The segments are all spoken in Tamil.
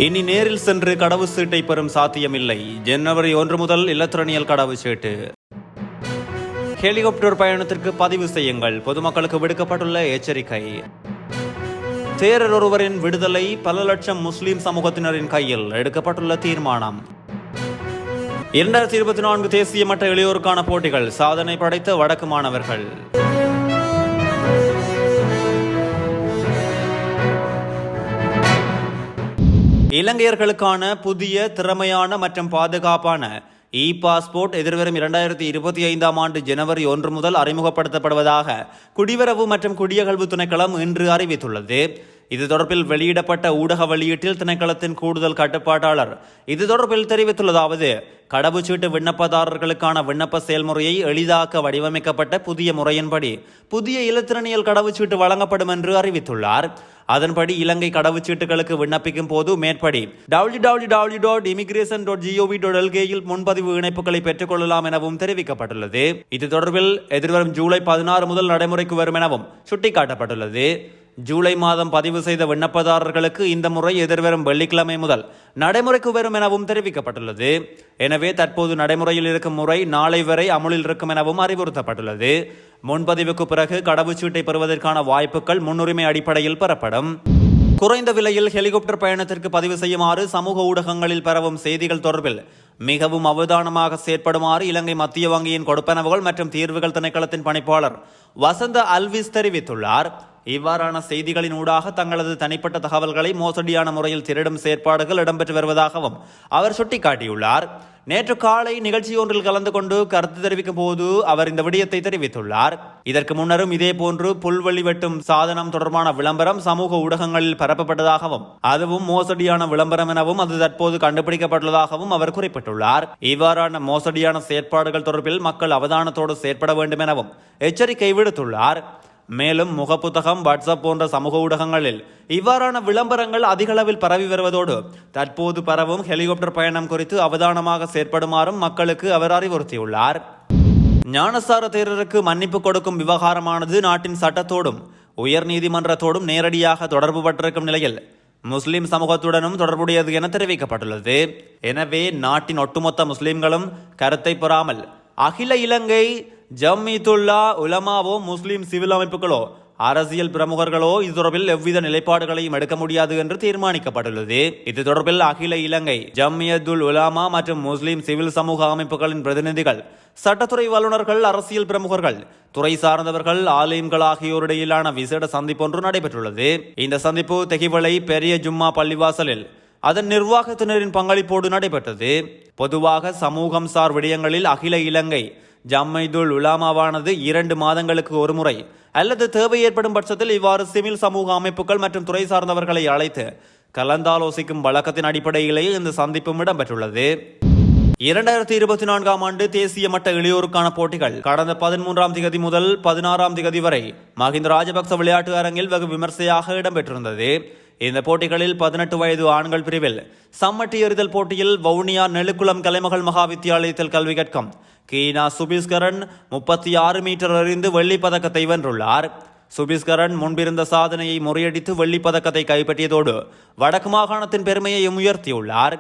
இனி நேரில் சென்று கடவுச்சீட்டை பெறும் சாத்தியமில்லை. ஜனவரி 1 முதல் இலத்திரனியல் கடவுச்சீட்டு. ஹெலிகாப்டர் பயணத்திற்கு பதிவு செய்யுங்கள், பொதுமக்களுக்கு விடுக்கப்பட்டுள்ள எச்சரிக்கை. தேரர் ஒருவரின் விடுதலை பல லட்சம் முஸ்லிம் சமூகத்தினரின் கையில் எடுக்கப்பட்டுள்ள தீர்மானம். 2024 தேசிய மட்ட இளையோருக்கான போட்டிகள் சாதனை படைத்த வடக்கு மாணவர்கள். இலங்கையர்களுக்கான புதிய திறமையான மற்றும் பாதுகாப்பான பாஸ்போர்ட் எதிர்வரும் 2025 ஆண்டு ஜனவரி 1 முதல் அறிமுகப்படுத்தப்படுவதாக குடிவரவு மற்றும் குடியகல்வு திணைக்களம் இன்று அறிவித்துள்ளது. இது தொடர்பில் வெளியிடப்பட்ட ஊடக வெளியீட்டில் திணைக்களத்தின் கூடுதல் கட்டுப்பாட்டாளர் இது தொடர்பில் தெரிவித்துள்ளதாவது: கடவுச்சீட்டு விண்ணப்பதாரர்களுக்கான விண்ணப்ப செயல்முறையை எளிதாக்க வடிவமைக்கப்பட்ட புதிய முறையின்படி புதிய இலத்திரனியல் கடவுச்சீட்டு வழங்கப்படும் என்று அறிவித்துள்ளார். அதன்படி இலங்கை கடவுச்சீட்டுகளுக்கு விண்ணப்பிக்கும் போது மேற்படி www.immigration.gov.lk இல் முன்பதிவு இணைப்புகளை பெற்றுக் கொள்ளலாம் எனவும் தெரிவிக்கப்பட்டுள்ளது. இது தொடர்பில் எதிர்வரும் ஜூலை 16 முதல் நடைமுறைக்கு வரும் எனவும் சுட்டிக்காட்டப்பட்டுள்ளது. ஜூலை மாதம் பதிவு செய்த விண்ணப்பதாரர்களுக்கு இந்த முறை எதிர்வரும் வெள்ளிக்கிழமை முதல் நடைமுறைக்கு வரும் எனவும் தெரிவிக்கப்பட்டுள்ளது. எனவே தற்போது நடைமுறையில் இருக்கும் முறை நாளை வரை அமுலில் இருக்கும் எனவும் அறிவுறுத்தப்பட்டுள்ளது. முன்பதிவுக்கு பிறகு கடவுச்சீட்டை பெறுவதற்கான வாய்ப்புகள் முன்னுரிமை அடிப்படையில் பெறப்படும். குறைந்த விலையில் ஹெலிகாப்டர் பயணத்திற்கு பதிவு செய்யுமாறு சமூக ஊடகங்களில் பரவும் செய்திகள் தொடர்பில் மிகவும் அவதானமாக செயற்படுமாறு இலங்கை மத்திய வங்கியின் கொடுப்பனவுகள் மற்றும் தீர்வுகள் திணைக்களத்தின் பணிப்பாளர் வசந்த அல்விஸ் தெரிவித்துள்ளார். இவ்வாறான செய்திகளின் ஊடாக தங்களது தனிப்பட்ட தகவல்களை மோசடியான முறையில் திருடும் செயற்பாடுகள் இடம்பெற்று வருவதாகவும் அவர் சுட்டிக்காட்டியுள்ளார். நேற்று காலை நிகழ்ச்சி ஒன்றில் கலந்து கொண்டு கருத்து தெரிவிக்கும் போது அவர் இந்த விடயத்தை தெரிவித்துள்ளார். இதற்கு முன்னரும் இதேபோன்று புல்வெளி வெட்டும் சாதனம் தொடர்பான விளம்பரம் சமூக ஊடகங்களில் பரப்பப்பட்டதாகவும் அதுவும் மோசடியான விளம்பரம் எனவும் அது தற்போது கண்டுபிடிக்கப்பட்டுள்ளதாகவும் அவர் குறிப்பிட்டுள்ளார். இவ்வாறான மோசடியான செயற்பாடுகள் தொடர்பில் மக்கள் அவதானத்தோடு செயற்பட வேண்டும் எனவும் எச்சரிக்கை விடுத்துள்ளார். மேலும் முகப்புத்தகம், வாட்ஸ்அப் போன்ற சமூக ஊடகங்களில் இவ்வாறான விளம்பரங்கள் அதிகளவில் பரவி வருவதோடு தற்போது பரவும் ஹெலிகாப்டர் பயணம் குறித்து அவதானமாக செயற்படுமாறும் மக்களுக்கு அவர் அறிவுறுத்தியுள்ளார். ஞானசார தேரருக்கு மன்னிப்பு கொடுக்கும் விவகாரமானது நாட்டின் சட்டத்தோடும் உயர் நீதிமன்றத்தோடும் நேரடியாக தொடர்பு பட்டிருக்கும் நிலையில் முஸ்லிம் சமூகத்துடனும் தொடர்புடையது என தெரிவிக்கப்பட்டுள்ளது. எனவே நாட்டின் ஒட்டுமொத்த முஸ்லிம்களும் கருத்தை பெறாமல் அகில இலங்கை ஜம்மியத்துல்லா உலமாவோ முஸ்லிம் சிவில் அமைப்புகளோ அரசியல் பிரமுகர்களோ இது தொடர்பில் எவ்வித நிலைப்பாடுகளையும் எடுக்க முடியாது என்று தீர்மானிக்கப்பட்டுள்ளது. இது தொடர்பில் அகில இலங்கை ஜம்மியத்துல் உலமா மற்றும் முஸ்லிம் சிவில் சமூக அமைப்புகளின் பிரதிநிதிகள், சட்டத்துறை வல்லுநர்கள், அரசியல் பிரமுகர்கள், துறை சார்ந்தவர்கள், ஆலயங்கள் ஆகியோரிடையிலான விசேட சந்திப்பு ஒன்று நடைபெற்றுள்ளது. இந்த சந்திப்பு தெகிவளை பெரிய ஜும்மா பள்ளிவாசலில் அதன் நிர்வாகத்தினரின் பங்களிப்போடு நடைபெற்றது. பொதுவாக சமூகம் சார் விடயங்களில் அகில இலங்கை ஜம்மைதுல் உலாமாவானது 2 மாதங்களுக்கு ஒரு முறை அல்லது தேவை ஏற்படும் பட்சத்தில் இவ்வாறு சிவில் சமூக அமைப்புகள் மற்றும் துறை சார்ந்தவர்களை அழைத்து கலந்தாலோசிக்கும் வழக்கத்தின் அடிப்படையிலேயே இந்த சந்திப்பும் இடம்பெற்றுள்ளது. 2024 ஆண்டு தேசிய மட்ட இளையோருக்கான போட்டிகள் கடந்த 13ஆம் திகதி முதல் 16ஆம் திகதி வரை மஹிந்த ராஜபக்ச விளையாட்டு அரங்கில் வெகு விமர்சையாக இடம்பெற்றிருந்தது. இந்த போட்டிகளில் 18 வயது ஆண்கள் பிரிவில் சம்மட்டி எறிதல் போட்டியில் வவுனியா நெல்லுக்குளம் கலைமகள் மகா வித்தியாலயத்தில் கல்வி கற்கும் கீனா சுபிஸ்கரன் 36 மீட்டர் எறிந்து வெள்ளிப் பதக்கத்தை வென்றுள்ளார். சுபிஸ்கரன் முன்பிருந்த சாதனையை முறியடித்து வெள்ளிப் பதக்கத்தை கைப்பற்றியதோடு வடக்கு மாகாணத்தின் பெருமையையும் உயர்த்தியுள்ளார்.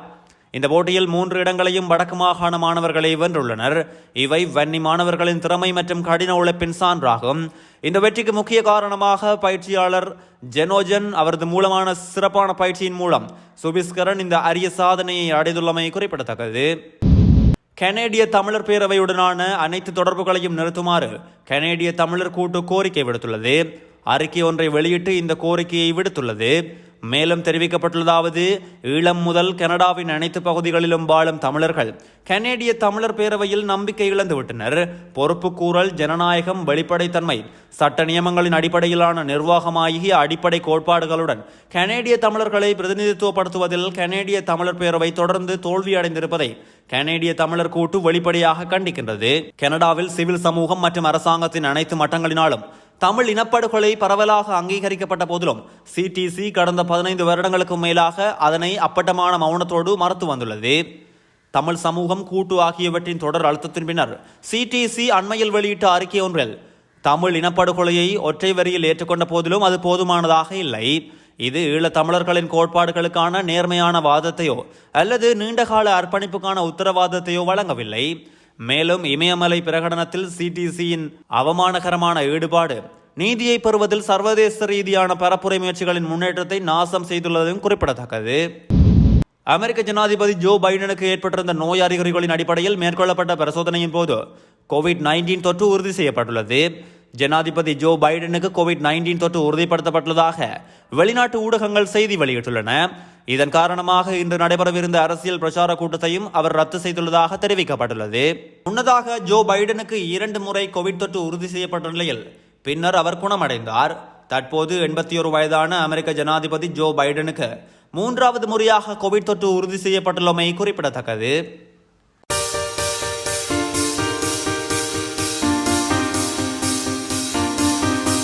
இந்த போட்டியில் 3 இடங்களையும் வடக்கு மாகாண மாணவர்களை வென்றுள்ளனர். இவை வன்னி மாணவர்களின் திறமை மற்றும் கடின உழைப்பின் சான்றாகும். இந்த வெற்றிக்கு முக்கிய காரணமாக பயிற்சியாளர் ஜெனோஜன் அவரது மூலமான சிறப்பான பயிற்சியின் மூலம் சுபிஸ்கரன் இந்த அரிய சாதனையை அடைந்துள்ளமை குறிப்பிடத்தக்கது. கனேடிய தமிழர் பேரவையுடனான அனைத்து தொடர்புகளையும் நிறுத்துமாறு கனேடிய தமிழர் கூட்டு கோரிக்கை விடுத்துள்ளது. அறிக்கை ஒன்றை வெளியிட்டு இந்த கோரிக்கையை விடுத்துள்ளது. மேலும் தெரிவிக்கப்பட்டுள்ளதாவது: ஈழம் முதல் கனடாவின் அனைத்து பகுதிகளிலும் வாழும் தமிழர்கள் கனேடிய தமிழர் பேரவையில் நம்பிக்கை இழந்துவிட்டனர். பொறுப்புக்கூறல், ஜனநாயகம், வெளிப்படைத்தன்மை, சட்ட நியமங்களின் அடிப்படையிலான நிர்வாகம் ஆகிய அடிப்படை கோட்பாடுகளுடன் கனேடிய தமிழர்களை பிரதிநிதித்துவப்படுத்துவதில் கனேடிய தமிழர் பேரவை தொடர்ந்து தோல்வியடைந்திருப்பதை கனேடிய தமிழர் கூட்டு வெளிப்படையாக கண்டிக்கின்றது. கனடாவில் சிவில் சமூகம் மற்றும் அரசாங்கத்தின் அனைத்து மட்டங்களினாலும் தமிழ் இனப்படுகொலை பரவலாக அங்கீகரிக்கப்பட்ட போதிலும் சிடிசி கடந்த 15 வருடங்களுக்கு மேலாக அதனை அப்பட்டமான மௌனத்தோடு மறுத்து வந்துள்ளது. தமிழ் சமூகம் கூட்டு ஆகியவற்றின் தொடர் அழுத்தத்தின் பின்னர் சிடிசி அண்மையில் வெளியிட்ட அறிக்கை ஒன்றில் தமிழ் இனப்படுகொலையை ஒற்றை வரியில் ஏற்றுக்கொண்ட போதிலும் அது போதுமானதாக இல்லை. இது ஈழத் தமிழர்களின் கோட்பாடுகளுக்கான நேர்மையான வாதத்தையோ அல்லது நீண்டகால அர்ப்பணிப்புக்கான உத்தரவாதத்தையோ வழங்கவில்லை. மேலும் இமயமலை பிரகடனத்தில் சிடிசியின் அவமானகரமான ஈடுபாடு நீதியை பெறுவதில் சர்வதேச ரீதியான பரப்புரை முயற்சிகளின் முன்னேற்றத்தை நாசம் செய்துள்ளதும் குறிப்பிடத்தக்கது. அமெரிக்க ஜனாதிபதி ஜோ பைடனுக்கு ஏற்பட்டிருந்த நோய் அறிகுறிகளின் அடிப்படையில் மேற்கொள்ளப்பட்ட பரிசோதனையின் போது கோவிட்-19 தொற்று உறுதி செய்யப்பட்டுள்ளது. ஜனாதிபதி ஜோ பைடனுக்கு கோவிட்-19 தொற்று உறுதிப்படுத்தப்பட்டுள்ளதாக வெளிநாட்டு ஊடகங்கள் செய்தி வெளியிட்டுள்ளன. இதன் காரணமாக இன்று நடைபெறவிருந்த அரசியல் பிரச்சார கூட்டத்தையும் அவர் ரத்து செய்துள்ளதாக தெரிவிக்கப்பட்டுள்ளது. முன்னதாக ஜோ பைடனுக்கு 2 முறை கோவிட் தொற்று உறுதி செய்யப்பட்ட நிலையில் பின்னர் அவர் குணமடைந்தார். தற்போது 81 வயதான அமெரிக்க ஜனாதிபதி ஜோ பைடனுக்கு 3வது முறையாக கோவிட் தொற்று உறுதி செய்யப்பட்டுள்ளமை குறிப்பிடத்தக்கது.